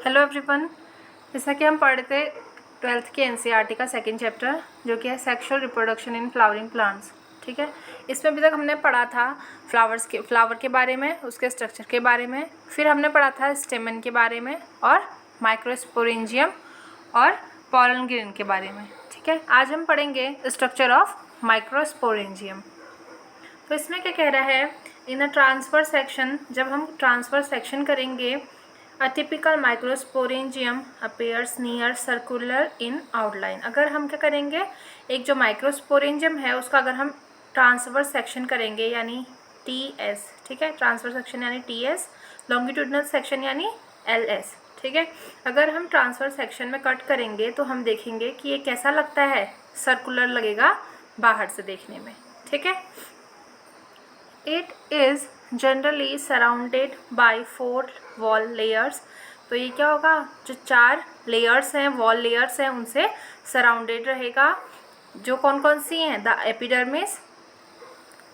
Hello everyone. जैसा कि हम पढ़े थे 12th के एनसीईआरटी का सेकंड चैप्टर जो कि है sexual reproduction in flowering plants. ठीक है, इसमें अभी तक हमने पढ़ा था फ्लावर के बारे में, उसके स्ट्रक्चर के बारे में, फिर हमने पढ़ा था स्टेमन के बारे में और माइक्रोस्पोरेंजियम और पॉलन ग्रेन के बारे में। ठीक है, आज हम पढ़ेंगे स्ट्रक्चर ऑफ माइक्रोस्पोरेंजियम। तो इसमें क्या कह रहा है, इन अ ट्रांसफर सेक्शन, जब हम ट्रांसफर सेक्शन करेंगे, A typical microsporangium appears near circular in outline। अगर हम क्या करेंगे, एक जो माइक्रोस्पोरेंजियम है उसका अगर हम ट्रांसफर सेक्शन करेंगे यानी TS, ठीक है, ट्रांसफर सेक्शन यानी TS, लॉन्गिट्यूडनल सेक्शन यानी LS। ठीक है, अगर हम ट्रांसफर सेक्शन में कट करेंगे तो हम देखेंगे कि ये कैसा लगता है, सर्कुलर लगेगा बाहर से देखने में। ठीक है, it is generally surrounded by 4 wall layers. तो ये क्या होगा, जो 4 लेयर्स हैं, वॉल लेयर्स हैं, उनसे सराउंडेड रहेगा। जो कौन कौन सी हैं, the epidermis,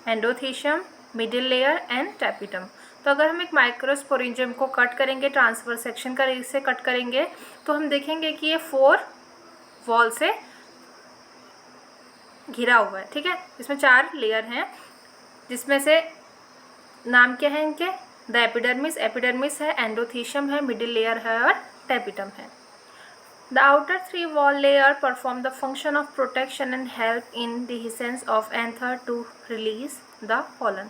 endothecium, middle layer and tapetum. तो अगर हम एक माइक्रोस्पोरेंजियम को कट करेंगे, ट्रांसफर सेक्शन से कट करेंगे, तो हम देखेंगे कि ये 4 वॉल से घिरा हुआ है। ठीक है, इसमें 4 लेयर हैं जिसमें से नाम क्या है इनके, द एपिडर्मिस है, एंडोथीशियम है, मिडिल लेयर है और टैपिटम है। The outer 3 wall layer perform the function of protection and help in dehiscence of anther to release the pollen.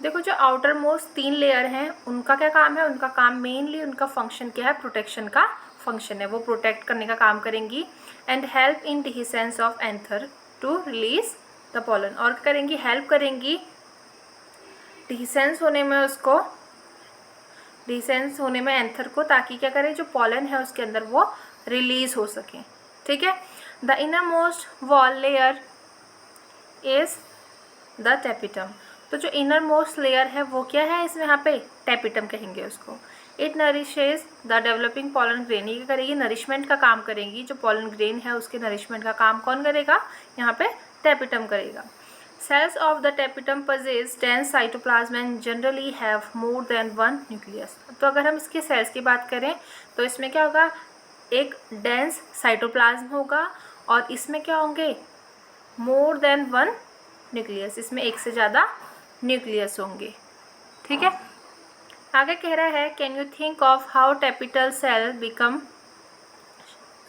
देखो, जो आउटर मोस्ट 3 लेयर हैं उनका क्या काम है, उनका काम मेनली, उनका फंक्शन क्या है, प्रोटेक्शन का फंक्शन है, वो प्रोटेक्ट करने का काम करेंगी। And help in dehiscence of anther to release the pollen, और करेंगी, हेल्प करेंगी डिसेंस होने में, उसको डिसेंस होने में एंथर को, ताकि क्या करे, जो पॉलन है उसके अंदर वो रिलीज हो सके। ठीक है, the inner most wall layer is the tapetum. तो जो इनर मोस्ट लेयर है वो क्या है, इसमें यहाँ पे टैपिटम कहेंगे उसको। It nourishes the developing pollen grain. ये करेगी, नरिशमेंट का काम करेंगी, जो पॉलन ग्रेन है उसके नरिशमेंट का काम कौन करेगा, यहाँ पे टैपिटम करेगा। Cells of the tapetum possess dense cytoplasm and generally have more than 1 nucleus। तो अगर हम इसके सेल्स की बात करें तो इसमें क्या होगा, एक डेंस साइटोप्लाज्म होगा और इसमें क्या होंगे, मोर देन 1 न्यूक्लियस, इसमें एक से ज़्यादा न्यूक्लियस होंगे। ठीक है, आगे कह रहा है, can you think of how tapetal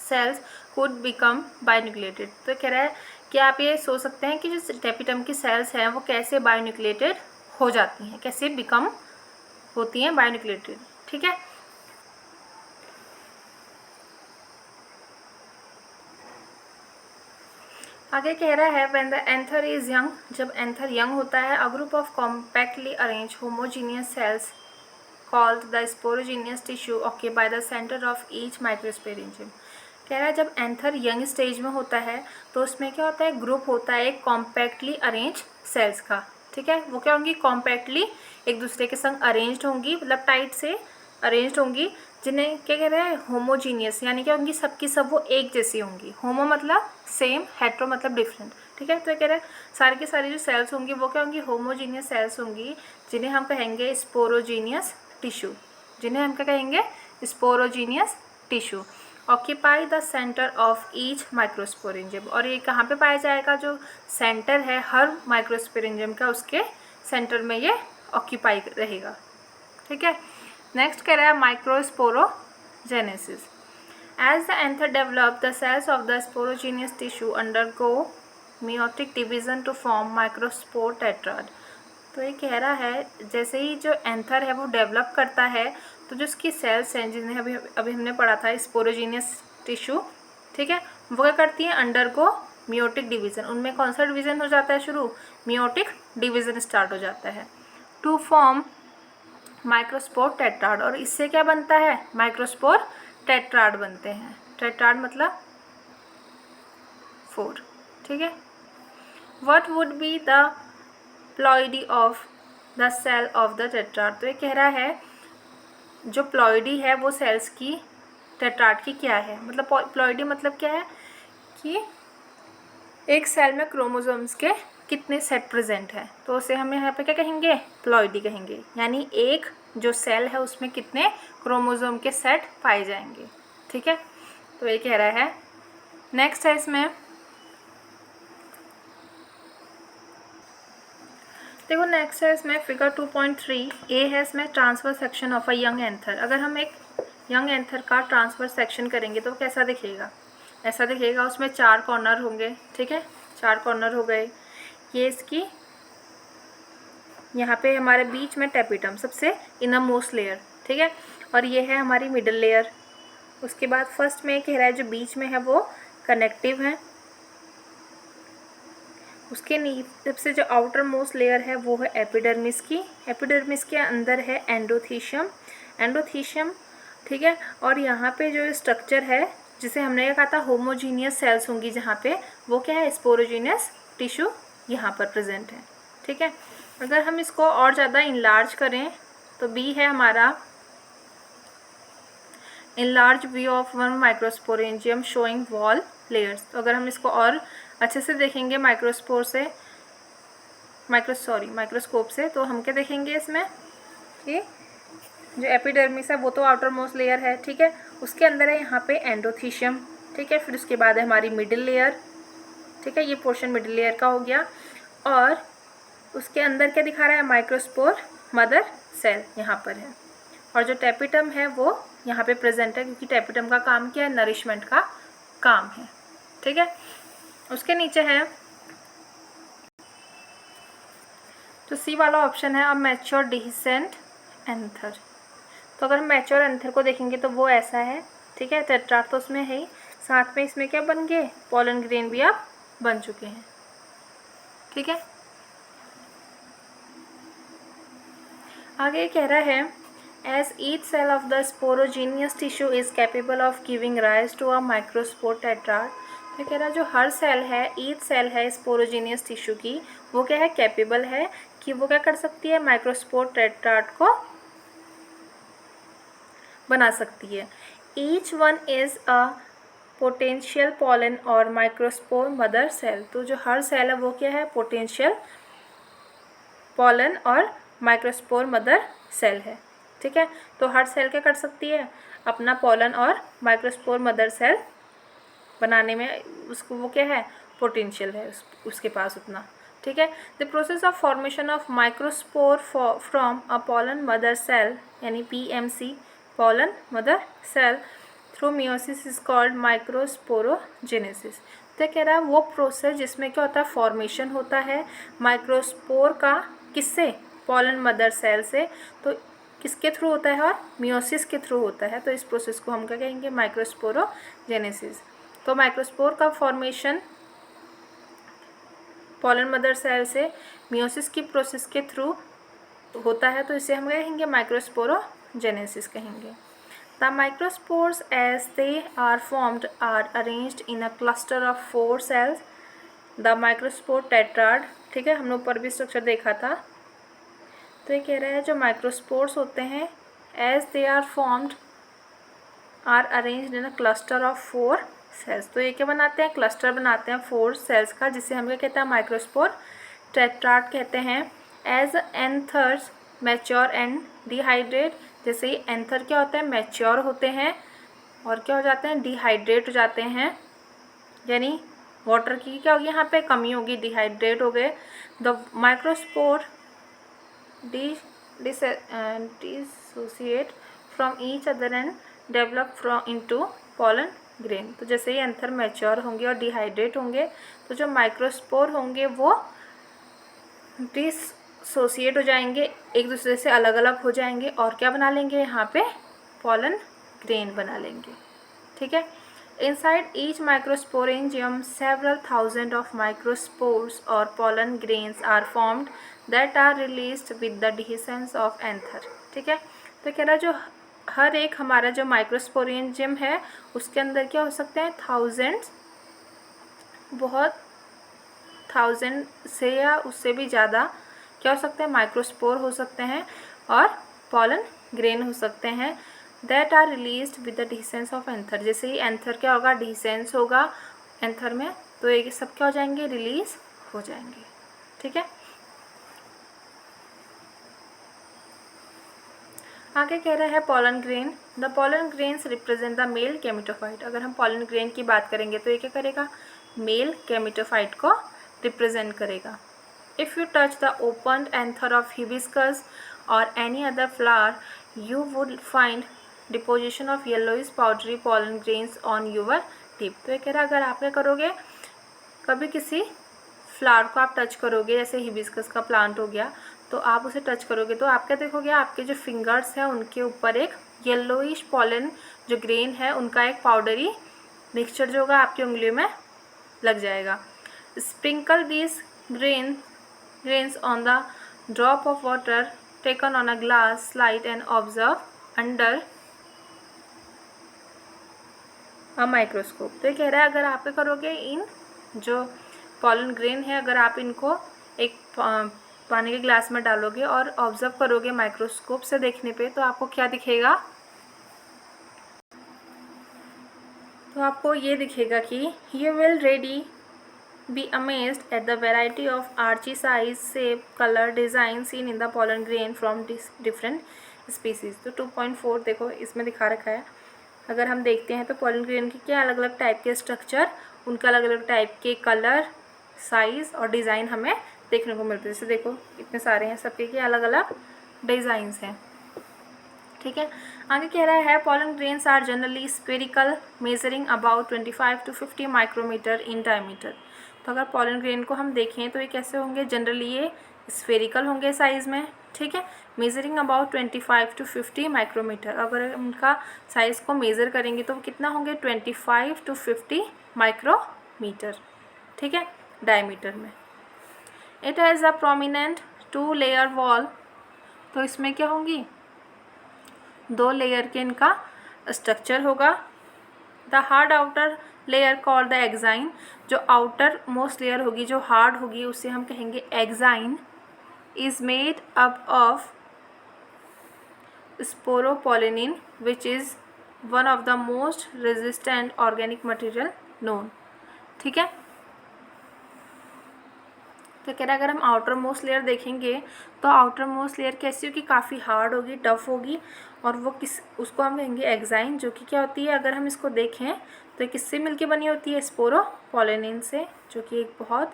cells could become binucleated. तो कह रहा है कि आप ये सोच सकते हैं कि जो टैपिटम की सेल्स हैं वो कैसे बायोन्यूक्लिएटेड हो जाती हैं, कैसे बिकम होती हैं बायोन्यूक्लिएटेड। ठीक है, आगे कह रहा है, when the anther is young, जब एंथर यंग होता है, a group of compactly arrange homogeneous cells called the sporogenous tissue occupy the centre of each microsporangium. कह रहा है, जब एंथर यंग स्टेज में होता है तो उसमें क्या होता है, ग्रुप होता है एक कॉम्पैक्टली अरेंज सेल्स का। ठीक है, वो क्या होंगी, कॉम्पैक्टली एक दूसरे के संग अरेंज्ड होंगी, मतलब टाइट से अरेंज्ड होंगी, जिन्हें क्या कह रहे हैं, होमोजीनियस, यानी क्या होंगी, सबकी सब वो एक जैसी होंगी। होमो मतलब सेम, हेट्रो मतलब डिफरेंट। ठीक है, तो कह रहे हैं सारी की सारी जो सेल्स होंगी वो क्या होंगी, होमोजीनियस सेल्स होंगी, जिन्हें हम कहेंगे स्पोरोजीनियस टिश्यू, जिन्हें हम क्या कहेंगे, sporogenous tissue. Occupy the centre of each microsporangium, और ये कहाँ पे पाया जाएगा, जो सेंटर है हर माइक्रोस्पोरेंजियम का, उसके सेंटर में ये ऑक्यूपाई रहेगा। ठीक है, नेक्स्ट कह रहा है microsporogenesis. As the anther develop, the cells of the sporogenous tissue undergo meiotic division to form microspore tetrad. तो ये कह रहा है, जैसे ही जो एंथर है वो डेवलप करता है तो जो उसकी सेल्स हैं, जिन्हें अभी हमने पढ़ा था स्पोरोजीनियस टिश्यू, ठीक है, वो क्या करती हैं, अंडरगो मेयोटिक डिवीजन। उनमें कौन सा डिवीजन हो जाता है शुरू, मेयोटिक डिवीजन स्टार्ट हो जाता है, टू फॉर्म माइक्रोस्पोर टेट्राड। और इससे क्या बनता है, माइक्रोस्पोर टेट्राड बनते हैं। टेट्राड मतलब 4। ठीक है, what would be the ploidy of the cell of the tetrad. तो ये कह रहा है, जो प्लॉइडी है वो सेल्स की टेट्राड की क्या है, मतलब प्लॉइडी मतलब क्या है कि एक सेल में क्रोमोसोम्स के कितने सेट प्रेजेंट है, तो उसे हम यहाँ पे क्या कहेंगे, प्लॉइडी कहेंगे। यानी एक जो सेल है उसमें कितने क्रोमोसोम के सेट पाए जाएंगे। ठीक है, तो ये कह रहा है। नेक्स्ट है इसमें, देखो नेक्स्ट है इसमें फिगर 2.3 ए है इसमें transfer section of a young anther. अगर हम एक यंग एंथर का ट्रांसफर सेक्शन करेंगे तो कैसा दिखेगा, ऐसा दिखेगा। उसमें 4 कॉर्नर होंगे। ठीक है, 4 कॉर्नर हो गए। ये इसकी यहाँ पे हमारे बीच में टेपिटम सबसे इनर मोस्ट लेयर। ठीक है, और ये है हमारी मिडल लेयर। उसके बाद फर्स्ट में कह रहा है जो बीच में है वो कनेक्टिव है। उसके नीचे से जो आउटर मोस्ट लेयर है वो है एपिडर्मिस की। एपिडर्मिस के अंदर है एंडोथीशियम। एंडोथीशियम, ठीक है, और यहाँ पे जो स्ट्रक्चर है जिसे हमने कहा था होमोजीनियस सेल्स होंगी जहाँ पे, वो क्या है, स्पोरोजीनियस टिश्यू यहाँ पर प्रेजेंट है। ठीक है, अगर हम इसको और ज़्यादा इनलार्ज करें तो बी है हमारा enlarge view of one microsporangium showing wall layers. तो अगर हम इसको और अच्छे से देखेंगे माइक्रोस्कोप से, तो हम क्या देखेंगे इसमें कि जो एपिडर्मिस है वो तो आउटर मोस्ट लेयर है। ठीक है, उसके अंदर है यहाँ पे एंडोथीशियम। ठीक है, फिर उसके बाद है हमारी मिडिल लेयर। ठीक है, ये पोर्शन मिडिल लेयर का हो गया। और उसके अंदर क्या दिखा रहा है, माइक्रोस्पोर मदर सेल यहाँ पर है। और जो टेपिटम है वो यहाँ पे प्रेजेंट है, क्योंकि टेपिटम का काम क्या है, नरिशमेंट का काम है। ठीक है, उसके नीचे है तो सी वाला ऑप्शन है, अब मैच्योर डिसेंट एंथर। तो अगर हम मैच्योर एंथर को देखेंगे तो वो ऐसा है। ठीक है, टेट्राड तो उसमें है ही, साथ में इसमें क्या बन गए, पोलन ग्रेन भी अब बन चुके हैं। ठीक है, आगे कह रहा है as each cell of the sporogenous tissue is capable of giving rise to a microspore tetrad। तो कह रहा है जो हर सेल है, ईच सेल है स्पोरोजीनियस टिश्यू की, वो क्या है, कैपेबल है कि वो क्या कर सकती है, माइक्रोस्पोर टेट्राड को बना सकती है। Each one is a potential pollen और माइक्रोस्पोर मदर सेल। तो जो हर सेल है वो क्या है, पोटेंशियल पॉलन और माइक्रोस्पोर मदर सेल है। ठीक है, तो हर सेल क्या कर सकती है, अपना पॉलन और माइक्रोस्पोर मदर सेल बनाने में उसको वो क्या है, पोटेंशियल है उसके पास उतना। ठीक है, the process of formation of microspore from a pollen mother cell यानी PMC pollen mother cell through meiosis is called microsporogenesis. तो कह रहा है वो प्रोसेस जिसमें क्या होता है, फॉर्मेशन होता है माइक्रोस्पोर का, किससे, पॉलन मदर सेल से। तो किसके थ्रू होता है, और मियोसिस के थ्रू होता है। तो इस प्रोसेस को हम क्या कहेंगे, माइक्रोस्पोरोजेनेसिस। तो माइक्रोस्पोर का फॉर्मेशन पॉलन मदर सेल से मियोसिस की प्रोसेस के थ्रू होता है, तो इसे हम कहेंगे माइक्रोस्पोरोजेनेसिस कहेंगे। The microspores as they are formed are arranged in a cluster of 4 cells the microspore tetrad. ठीक है, हमने ऊपर भी स्ट्रक्चर देखा था। तो ये कह रहा है जो माइक्रोस्पोर्स होते हैं, as they are formed are arranged in a cluster of 4 cells. तो ये क्या बनाते हैं, क्लस्टर बनाते हैं 4 सेल्स का, जिसे हम क्या कहते हैं, माइक्रोस्पोर टेट्राड कहते हैं। As anthers mature and dehydrate, जैसे ही एंथर क्या होते हैं, मैच्योर होते हैं और क्या हो जाते हैं, डिहाइड्रेट हो जाते हैं, यानी वाटर की क्या होगी यहाँ पे कमी होगी, डिहाइड्रेट हो गए। The microspore dissociate from each other and develop from into pollen grain. तो जैसे ही एंथर मैच्योर होंगे और डिहाइड्रेट होंगे, तो जो माइक्रोस्पोर होंगे वो डिसोसिएट हो जाएंगे, एक दूसरे से अलग अलग हो जाएंगे और क्या बना लेंगे, यहाँ पे पॉलन ग्रेन बना लेंगे। ठीक है, inside each microsporangium several thousand of microspores or pollen grains are formed that are released with the dehiscence of anther। ठीक है, तो कह रहा है जो हर एक हमारा जो माइक्रोस्पोरेंजियम है उसके अंदर क्या हो सकते हैं, थाउजेंड्स, बहुत 1000 से या उससे भी ज़्यादा क्या हो सकते हैं, माइक्रोस्पोर हो सकते हैं और पॉलन ग्रेन हो सकते हैं। That are release with the dehiscence of anther. जैसे ही एंथर क्या होगा, डिसेंस होगा एंथर में, तो ये सब क्या हो जाएंगे, रिलीज हो जाएंगे। ठीक है, आगे कह रहा है pollen grain. The pollen grains represent the mail gametophyte. अगर हम पॉलन ग्रेन की बात करेंगे तो ये क्या करेगा, मेल गेमेटोफाइट को रिप्रेजेंट करेगा। If you touch the open anther of hibiscus or any other flower you would find deposition of yellowish powdery pollen grains on your tip. तो ये कह रहा है अगर आप क्या करोगे, कभी किसी फ्लावर को आप टच करोगे, जैसे हिबिस्कस का प्लांट हो गया, तो आप उसे टच करोगे तो आप क्या देखोगे, आपके जो फिंगर्स हैं उनके ऊपर एक येलोइश पॉलन जो ग्रेन है उनका एक पाउडरी मिक्सचर जो होगा आपकी उंगलियों में लग जाएगा। Sprinkle this grains on the drop of water taken on a glass slide and observe under a microscope. तो ये कह रहा है अगर आप क्या करोगे, इन जो पॉलन ग्रेन है अगर आप इनको एक पानी के ग्लास में डालोगे और ऑब्जर्व करोगे माइक्रोस्कोप से देखने पे, तो आपको क्या दिखेगा, तो आपको ये दिखेगा कि you will really be amazed at the variety of archi size shape colour design seen in the pollen grain from different species. तो 2.4 देखो इसमें दिखा रखा है। अगर हम देखते हैं तो पॉलन ग्रेन के क्या अलग अलग टाइप के स्ट्रक्चर, उनका अलग अलग टाइप के कलर, साइज़ और डिज़ाइन हमें देखने को मिलते हैं। जैसे देखो इतने सारे हैं, सबके के अलग अलग डिज़ाइंस हैं। ठीक है, आगे कह रहा है pollen grains are generally spherical measuring about 25 to 50 micrometre in diameter. तो अगर पॉलन ग्रेन को हम देखें तो ये कैसे होंगे, जनरली ये स्फेरिकल होंगे साइज़ में। ठीक है, मेजरिंग अबाउट 25 to 50 माइक्रोमीटर। अगर उनका साइज़ को मेज़र करेंगे तो वो कितना होंगे, 25 to 50 माइक्रोमीटर। ठीक है, डायमीटर में। It has a prominent 2 layer wall. तो इसमें क्या होंगी, 2 लेयर के इनका स्ट्रक्चर होगा। The hard outer layer called the exine. जो आउटर मोस्ट लेयर होगी, जो हार्ड होगी, उसे हम कहेंगे exine. Is made up of sporopollenin which is one of the most resistant organic material known. ठीक है, तो कह रहा है अगर हम आउटर मोस्ट लेयर देखेंगे तो आउटर मोस्ट लेयर कैसी होगी, काफ़ी हार्ड होगी, टफ होगी, और वो उसको हम कहेंगे एक्साइन, जो कि क्या होती है, अगर हम इसको देखें तो ये किससे मिलके बनी होती है, स्पोरोपोलिनिन से, जो कि एक बहुत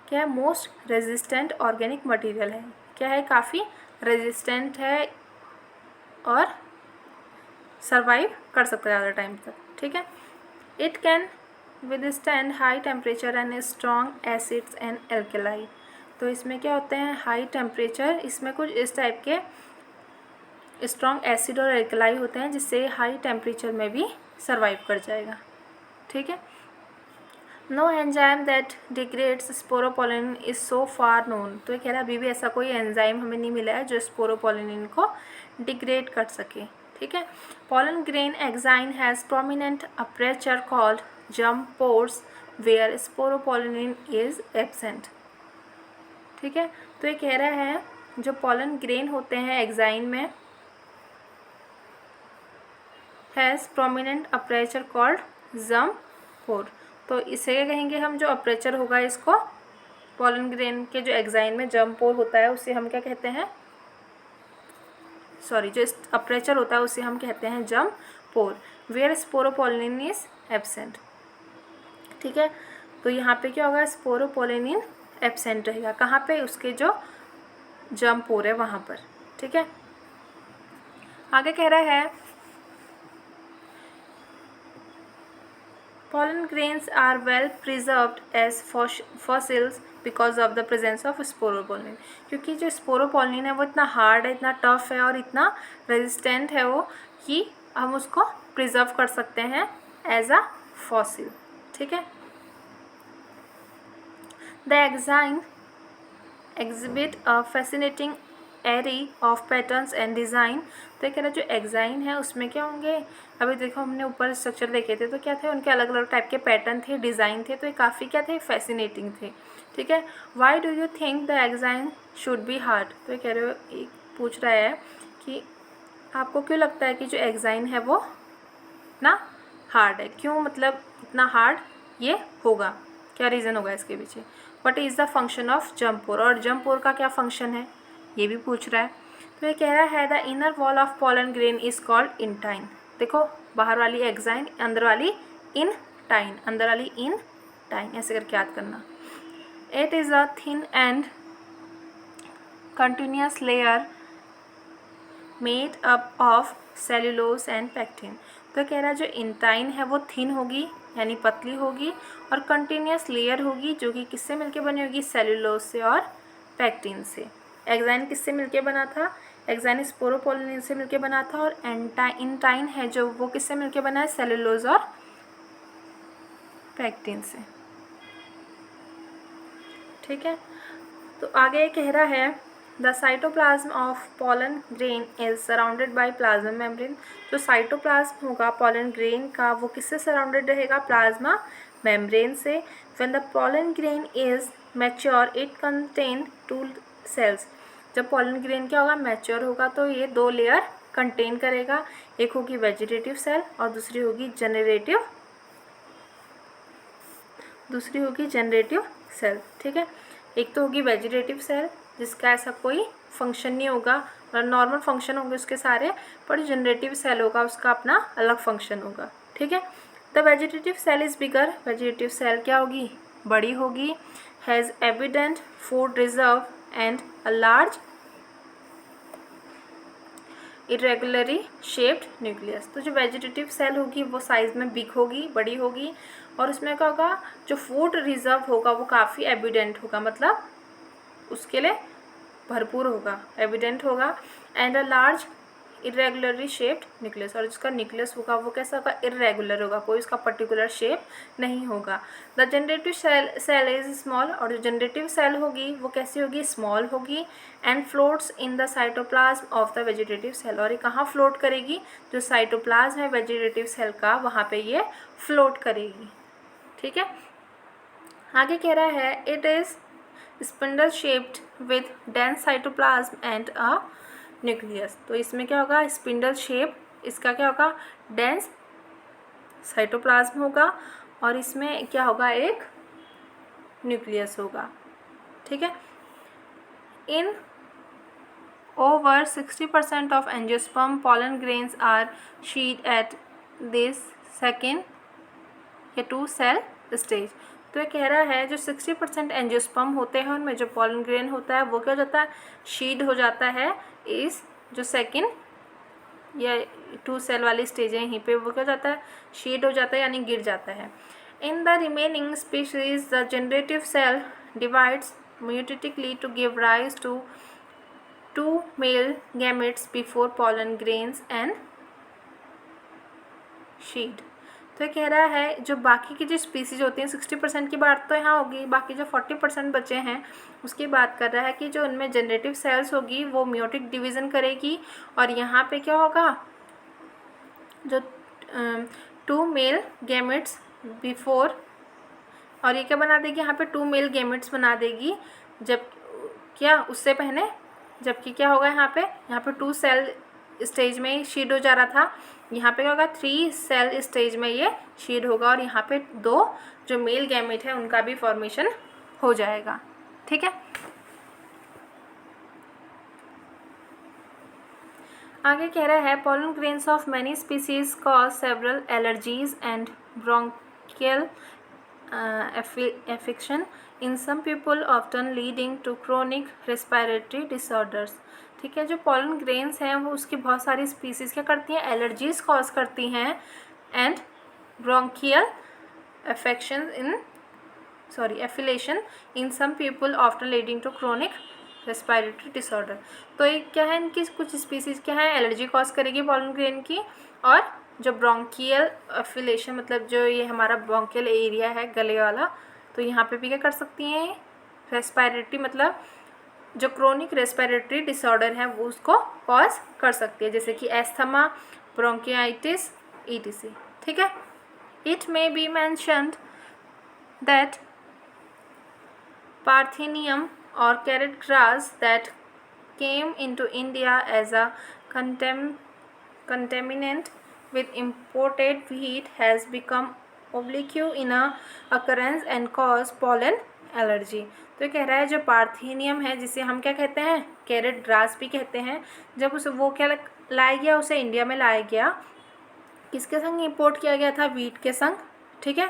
क्या है, मोस्ट रेजिस्टेंट ऑर्गेनिक मटेरियल है। क्या है, काफ़ी रेजिस्टेंट है और सर्वाइव कर सकता है ज़्यादा टाइम तक। ठीक है, it can withstand high temperature and strong acids and alkali. तो इसमें क्या होते हैं, हाई टेम्परेचर, इसमें कुछ इस टाइप के स्ट्रॉन्ग एसिड और एल्कलाई होते हैं जिससे हाई टेम्परेचर में भी सर्वाइव कर जाएगा। ठीक है, no enzyme that degrades sporopollenin is so far known. तो ये कह रहा है अभी भी ऐसा कोई एंजाइम हमें नहीं मिला है जो स्पोरोपोलिनिन को डिग्रेड कर सके। ठीक है, pollen grain exine has prominent aperture called जम्प pores where sporopollenin is absent. ठीक है, तो ये कह रहा है जो पॉलन ग्रेन होते हैं एक्साइन में हैज़ प्रोमिनेंट अपर्चर कॉल्ड जम्प पोर। तो इसे क्या कहेंगे हम, जो अपर्चर होगा इसको, पॉलन ग्रेन के जो एक्साइन में जम्प पोर होता है उसे हम क्या कहते हैं, सॉरी, जो अपर्चर होता है उसे हम कहते हैं जम्प pore where sporopollenin is absent. ठीक है, तो यहाँ पे क्या होगा, स्पोरोपोलिनिन एब्सेंट रहेगा, कहाँ पे, उसके जो जम्प पोर है वहाँ पर। ठीक है, आगे कह रहा है pollen grains are well preserved as fossils because of the presence of sporopollen। क्योंकि जो स्पोरोपोलिन है वो इतना हार्ड है, इतना टफ है और इतना रेजिस्टेंट है वो, कि हम उसको प्रिजर्व कर सकते हैं एज अ फॉसिल। ठीक है, the exine exhibit a fascinating array of patterns and design। तो कह रहा जो एक्साइन है उसमें क्या होंगे, अभी देखो हमने ऊपर स्ट्रक्चर देखे थे तो क्या थे, उनके अलग अलग टाइप के पैटर्न थे, डिज़ाइन थे, तो ये काफ़ी क्या थे, फैसिनेटिंग थे। ठीक है, why do you think the exine should be hard. तो ये कह रहे हो, एक पूछ रहा है कि आपको क्यों लगता है कि जो एक्साइन है वो इतना हार्ड है, क्यों, मतलब इतना हार्ड ये होगा, क्या रीज़न होगा इसके पीछे। What is the function of जम्प पोर, और जम्प पोर का क्या फंक्शन है ये भी पूछ रहा है। तो ये कह रहा है the inner wall of pollen grain is called intine. देखो बाहर वाली एक्साइन, अंदर वाली इन टाइन, अंदर वाली इन टाइन, ऐसे करके याद करना। It is a thin and continuous layer made up of cellulose and pectin. तो कह रहा है जो इंटाइन है वो थिन होगी यानी पतली होगी और कंटिन्यूस लेयर होगी जो कि किससे मिलके बनी होगी, सेल्यूलोज से और पैक्टिन से। एक्साइन किससे मिलके बना था, एक्साइन स्पोरोपोलिन से मिलके बना था, और इंटाइन है जो वो किससे मिलके बना है, सेल्यूलोज और पैक्टिन से। ठीक है, तो आगे कह रहा है the cytoplasm of pollen grain is surrounded by plasma membrane. जो साइटोप्लाज्म होगा पॉलन ग्रेन का वो किससे सराउंडेड रहेगा, प्लाज्मा मेम्ब्रेन से। When the pollen grain is mature it contain 2 cells. जब पॉलन ग्रेन क्या होगा, मैच्योर होगा, तो ये 2 लेयर कंटेन करेगा। एक होगी वेजिटेटिव सेल और दूसरी होगी जनरेटिव सेल। ठीक है, एक तो होगी वेजिटेटिव सेल जिसका ऐसा कोई फंक्शन नहीं होगा, मतलब नॉर्मल फंक्शन होंगे उसके सारे, पर जनरेटिव सेल होगा उसका अपना अलग फंक्शन होगा। ठीक है, the vegetative cell is bigger. Vegetative cell क्या होगी, बड़ी होगी। Has evident food reserve and a large irregularly shaped nucleus. तो जो वेजिटेटिव सेल होगी वो साइज में बिग होगी, बड़ी होगी, और उसमें क्या होगा, जो फूड रिजर्व होगा वो काफ़ी एविडेंट होगा, मतलब उसके लिए भरपूर होगा, एविडेंट होगा। And a large irregularly shaped nucleus, और जिसका न्यूक्लियस होगा वो कैसा होगा, इरेगुलर होगा, कोई उसका पर्टिकुलर शेप नहीं होगा। The generative cell is small, और जो जनरेटिव सेल होगी वो कैसी होगी, स्मॉल होगी। And floats in the cytoplasm of the vegetative cell, और ये कहाँ फ्लोट करेगी, जो साइटोप्लाज्म है वेजिटेटिव सेल का वहाँ पे ये फ्लोट करेगी। ठीक है, आगे कह रहा है it is spindle shaped with dense cytoplasm and a nucleus. तो इसमें क्या होगा, स्पिंडल शेप, इसका क्या होगा, डेंस साइटोप्लाज्म होगा, और इसमें क्या होगा, एक न्यूक्लियस होगा। ठीक है, इन over 60% of angiosperm pollen grains are sheet at this second या 2 सेल स्टेज। तो ये कह रहा है जो 60% एंजियोस्पर्म होते हैं उनमें जो पॉलन ग्रेन होता है वो क्या हो जाता है, शीड हो जाता है। इस जो सेकंड या 2 सेल वाली स्टेज है यहीं पे वो क्या हो जाता है, शीड हो जाता है यानी गिर जाता है। In the remaining species the generative cell divides mitotically to give rise to 2 male gametes before pollen grains and shed. तो ये कह रहा है जो बाकी की जो स्पीसीज होती हैं 60% की बात तो यहाँ होगी, बाकी जो 40% बचे हैं उसकी बात कर रहा है कि जो उनमें जनरेटिव सेल्स होगी वो म्यूटिक डिवीज़न करेगी, और यहाँ पे क्या होगा, जो 2 मेल गैमेट्स बिफोर, और ये क्या बना देगी, यहाँ पे 2 मेल गैमेट्स बना देगी, जब क्या उससे पहले, जबकि क्या होगा यहाँ पे 2 सेल स्टेज में ही शीड हो जा रहा था, यहाँ पे क्या होगा 3 सेल स्टेज में ये शीड होगा, और यहाँ पे 2 जो मेल गैमेट है उनका भी फॉर्मेशन हो जाएगा। ठीक है, आगे कह रहा है pollen grains of many species cause several allergies and bronchial affection in some people often leading to chronic respiratory disorders। ठीक है, जो पॉलन ग्रेन्स हैं वो उसकी बहुत सारी स्पीसीज़ क्या करती हैं, एलर्जीज कॉज करती हैं and bronchial affliction in some people after leading to chronic respiratory disorder. तो ये क्या है, इनकी कुछ स्पीसीज़ क्या है, एलर्जी कॉज करेगी पॉलन ग्रेन की, और जो ब्रोंकियल एफिलेशन मतलब जो ये हमारा ब्रोंकियल एरिया है गले वाला, तो यहाँ पे भी क्या कर सकती हैं, रेस्पिरेटरी मतलब जो क्रोनिक रेस्पिरेटरी डिसऑर्डर है वो उसको कॉज कर सकती है, जैसे कि एस्थमा, ब्रोंकियाइटिस etc। ठीक है, it may be mentioned that parthenium or carrot grass that came into India as a contaminant with imported wheat has become oblique in a occurrence and cause pollen allergy. तो ये कह रहा है जो parthenium है, जिसे हम क्या कहते हैं, कैरेट ग्रास भी कहते हैं, जब उसे वो क्या लाया गया, उसे इंडिया में लाया गया, किसके संग इंपोर्ट किया गया था, वीट के संग। ठीक है,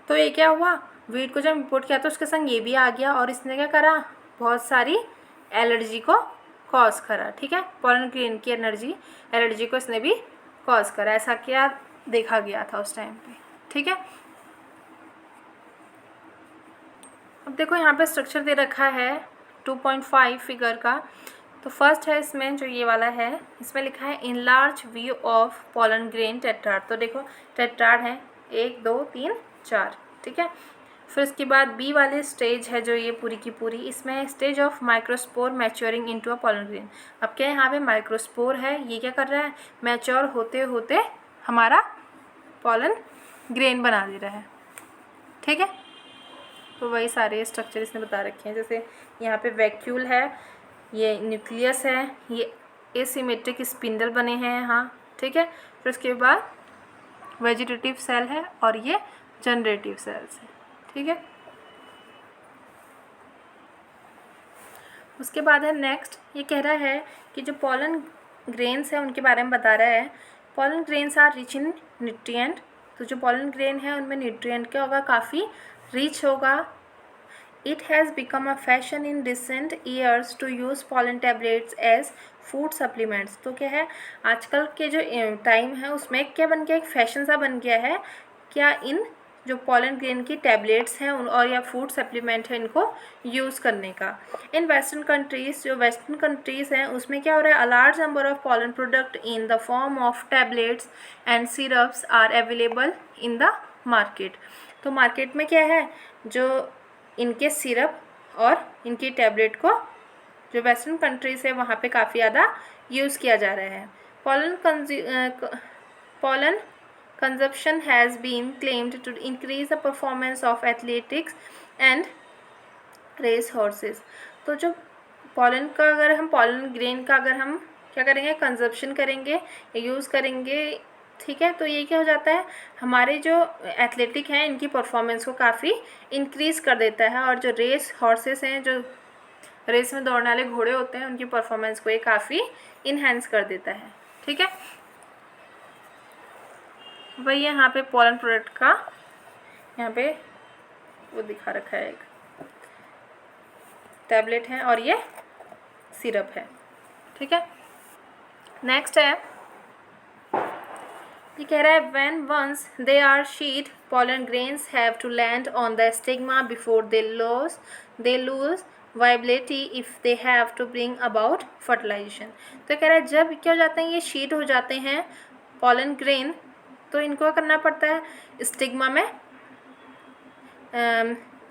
तो ये क्या हुआ, वीट को जब इंपोर्ट किया तो उसके संग ये भी आ गया और इसने क्या करा, बहुत सारी एलर्जी को कॉज करा। ठीक है, पॉलन ग्रेन की एलर्जी को इसने भी कॉज करा। ऐसा क्या देखा गया था उस टाइम पे। ठीक है, अब देखो यहाँ पे स्ट्रक्चर दे रखा है 2.5 फिगर का। तो फर्स्ट है इसमें जो ये वाला है, इसमें लिखा है in large view of pollen grain tetrad. तो देखो टेट्राड है 1 2 3 4। ठीक है, फिर उसके बाद बी वाली स्टेज है जो ये पूरी की पूरी, इसमें है stage of microspore maturing into a pollen grain. अब क्या यहाँ पे माइक्रोस्पोर है, ये क्या कर रहा है, मैच्योर होते होते हमारा पॉलन ग्रेन बना दे रहा है। ठीक है, तो वही सारे स्ट्रक्चर इसने बता रखे हैं, जैसे यहाँ पे वैक्यूल है, ये न्यूक्लियस है, ये एसिमेट्रिक स्पिंडल बने हैं यहाँ। ठीक है, फिर उसके बाद वेजिटेटिव सेल है और ये जनरेटिव सेल्स है। ठीक है, उसके बाद है नेक्स्ट, ये कह रहा है कि जो पॉलन ग्रेन्स है उनके बारे में बता रहा है। Pollen grains are rich in nutrient. तो जो पॉलन ग्रेन है उनमें न्यूट्रिएंट क्या होगा, काफ़ी रिच होगा। It has become a fashion in recent years to use pollen tablets as food supplements. तो क्या है, आजकल के जो टाइम है उसमें क्या बन गया, एक फैशन सा बन गया है क्या, इन जो पॉलन ग्रेन की टैबलेट्स हैं और या फूड सप्लीमेंट है इनको यूज़ करने का। इन वेस्टर्न कंट्रीज़, जो वेस्टर्न कंट्रीज़ हैं उसमें क्या हो रहा है, a large number of pollen product in the form of tablets and syrups are available in the market. तो मार्केट में क्या है, जो इनके सिरप और इनकी टैबलेट को जो वेस्टर्न कंट्रीज़ है वहाँ पे काफ़ी ज़्यादा यूज़ किया जा रहा है। Pollen consumption has been claimed to increase the performance of athletics and race horses। तो जो पॉलन का अगर हम पॉलन ग्रेन का अगर हम क्या करेंगे, कंजप्शन करेंगे, यूज़ करेंगे, ठीक है, तो ये क्या हो जाता है, हमारे जो एथलेटिक हैं इनकी परफॉर्मेंस को काफ़ी इंक्रीज़ कर देता है, और जो रेस हॉर्सेस हैं, जो रेस में दौड़ने वाले घोड़े होते हैं, उनकी परफॉर्मेंस को ये काफ़ी इन्हेंस कर देता है। ठीक है, वही यहाँ पे पॉलन प्रोडक्ट का यहाँ पे वो दिखा रखा है, एक टैबलेट है और ये सिरप है। ठीक है, नेक्स्ट है, ये कह रहा है when once they are shed pollen grains have to land on the stigma before they lose viability if they have to bring about fertilisation. तो कह रहा है जब क्या हो जाते हैं, ये शीट हो जाते हैं पॉलन ग्रेन, तो इनको करना पड़ता है स्टिग्मा में,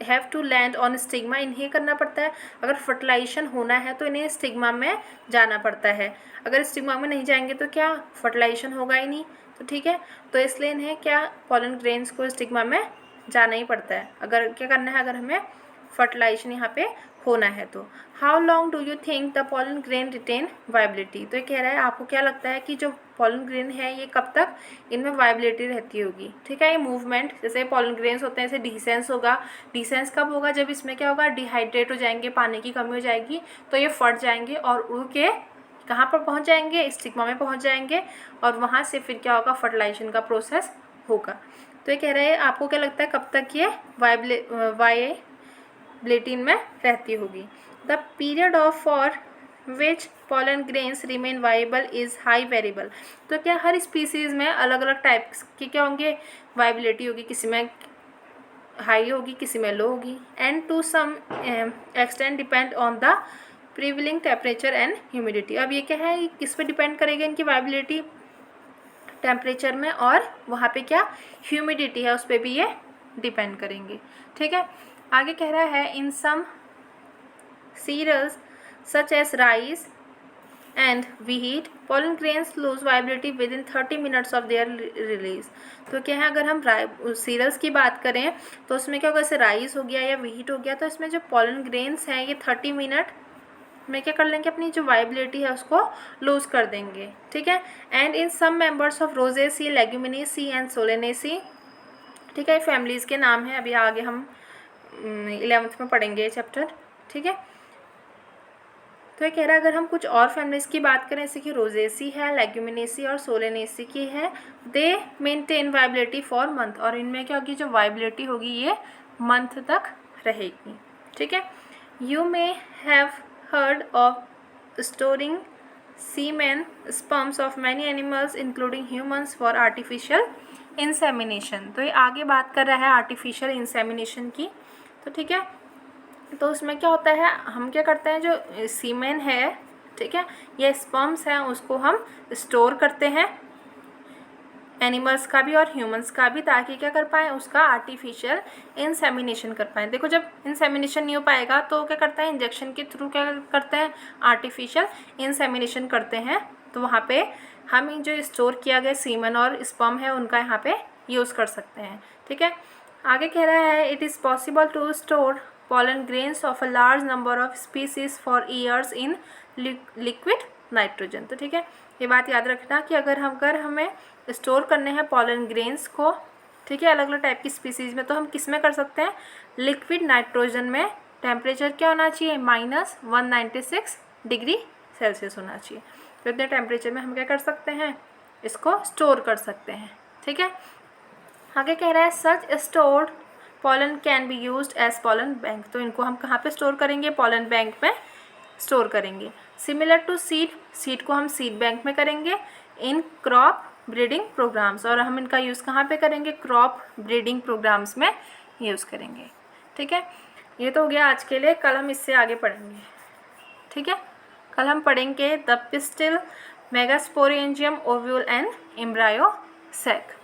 have to land on stigma, इन्हें करना पड़ता है। अगर फर्टिलाइजेशन होना है तो इन्हें स्टिग्मा में जाना पड़ता है। अगर स्टिग्मा में नहीं जाएंगे तो क्या फर्टिलाइजेशन होगा ही नहीं। तो ठीक है, तो इसलिए इन्हें क्या, पॉलन ग्रेन्स को स्टिग्मा में जाना ही पड़ता है अगर क्या करना है, अगर हमें फर्टिलाइजेशन यहाँ पे होना है तो। How long do you think the pollen grain retain viability. तो ये कह रहा है आपको क्या लगता है कि जो पॉलन ग्रेन है ये कब तक इनमें वाइबिलिटी रहती होगी। ठीक है, ये मूवमेंट, जैसे पॉलन ग्रेन्स होते हैं जैसे डिसेंस होगा, डिसेंस कब होगा, जब इसमें क्या होगा, डिहाइड्रेट हो जाएंगे, पानी की कमी हो जाएगी, तो ये फट जाएंगे और उड़ के कहाँ पर पहुँच जाएंगे, स्टिग्मा में पहुँच जाएंगे, और वहाँ से फिर क्या होगा, फर्टिलाइजेशन का प्रोसेस होगा। तो ये कह रहे हैं आपको क्या लगता है कब तक ये वाइबिलिटी में रहती होगी। The period of for which pollen grains remain viable is high variable. तो क्या हर स्पीसीज़ में अलग अलग टाइप की क्या होंगे, वाइबिलिटी होगी, किसी में हाई होगी, किसी में लो होगी, and to some extent depend on the prevailing temperature and humidity. अब ये क्या है, किस पे डिपेंड करेगा इनकी वाइबिलिटी, टेम्परेचर में, और वहाँ पे क्या ह्यूमिडिटी है उस पर भी ये डिपेंड करेंगे। ठीक है, आगे कह रहा है इन सम cereals such as rice and wheat pollen grains lose viability within 30 minutes of their release। तो क्या है, अगर हम सीरियल्स की बात करें तो उसमें क्या होगा, जैसे राइस हो गया या व्हीट हो गया, तो इसमें जो पॉलन ग्रेन्स हैं ये 30 मिनट में क्या कर लेंगे, अपनी जो वाइबिलिटी है उसको लूज कर देंगे। ठीक है, and in some members of Rosaceae, Leguminosae and Solanaceae. ठीक है, फैमिलीज़ के नाम हैं, अभी आगे हम 11th में पढ़ेंगे ये चैप्टर, ठीक है। तो ये कह रहा है अगर हम कुछ और फैमिलीज की बात करें, जैसे कि रोजेसी है, लेग्यूमिनेसी और सोलेनेसी की है, दे मेंटेन वाइबिलिटी फॉर मंथ, और इनमें क्या होगी, जो वाइबिलिटी होगी ये मंथ तक रहेगी, ठीक है। You may have heard of storing semen sperms of many animals including humans for artificial insemination। तो ये आगे बात कर रहा है आर्टिफिशियल इंसेमिनेशन की, तो ठीक है। तो उसमें क्या होता है, हम क्या करते हैं, जो सीमेन है, ठीक है, ये स्पर्म्स हैं, उसको हम स्टोर करते हैं, एनिमल्स का भी और ह्यूमंस का भी, ताकि क्या कर पाएँ, उसका आर्टिफिशियल इंसेमिनेशन कर पाएँ। देखो जब इंसेमिनेशन नहीं हो पाएगा तो क्या करता है, इंजेक्शन के थ्रू क्या करते हैं, आर्टिफिशियल इंसेमिनेशन करते हैं। तो वहाँ पे हम जो स्टोर किया गया सीमन और स्पर्म है उनका यहाँ पे यूज़ कर सकते हैं, ठीक है। आगे कह रहा है it is possible to store pollen grains of a large number of species for years in liquid nitrogen। तो ठीक है, ये बात याद रखना कि अगर हमें स्टोर करने हैं पॉलन ग्रेन्स को, ठीक है, अलग अलग टाइप की स्पीसीज में, तो हम किस में कर सकते हैं, लिक्विड नाइट्रोजन में। टेम्परेचर क्या होना चाहिए, -196 डिग्री सेल्सियस होना चाहिए। तो इतने टेम्परेचर में हम क्या कर सकते हैं, इसको स्टोर कर सकते हैं, ठीक है। आगे कह रहा है such stored pollen can be used as pollen bank. तो इनको हम कहाँ पे स्टोर करेंगे, पॉलन बैंक में स्टोर करेंगे। सिमिलर टू सीड को हम सीड बैंक में करेंगे इन क्रॉप ब्रीडिंग प्रोग्राम्स, और हम इनका यूज़ कहाँ पे करेंगे, क्रॉप ब्रीडिंग प्रोग्राम्स में यूज़ करेंगे, ठीक है। ये तो हो गया आज के लिए, कल हम इससे आगे पढ़ेंगे, ठीक है। कल हम पढ़ेंगे the pistil, megasporangium, ovule and embryo sac.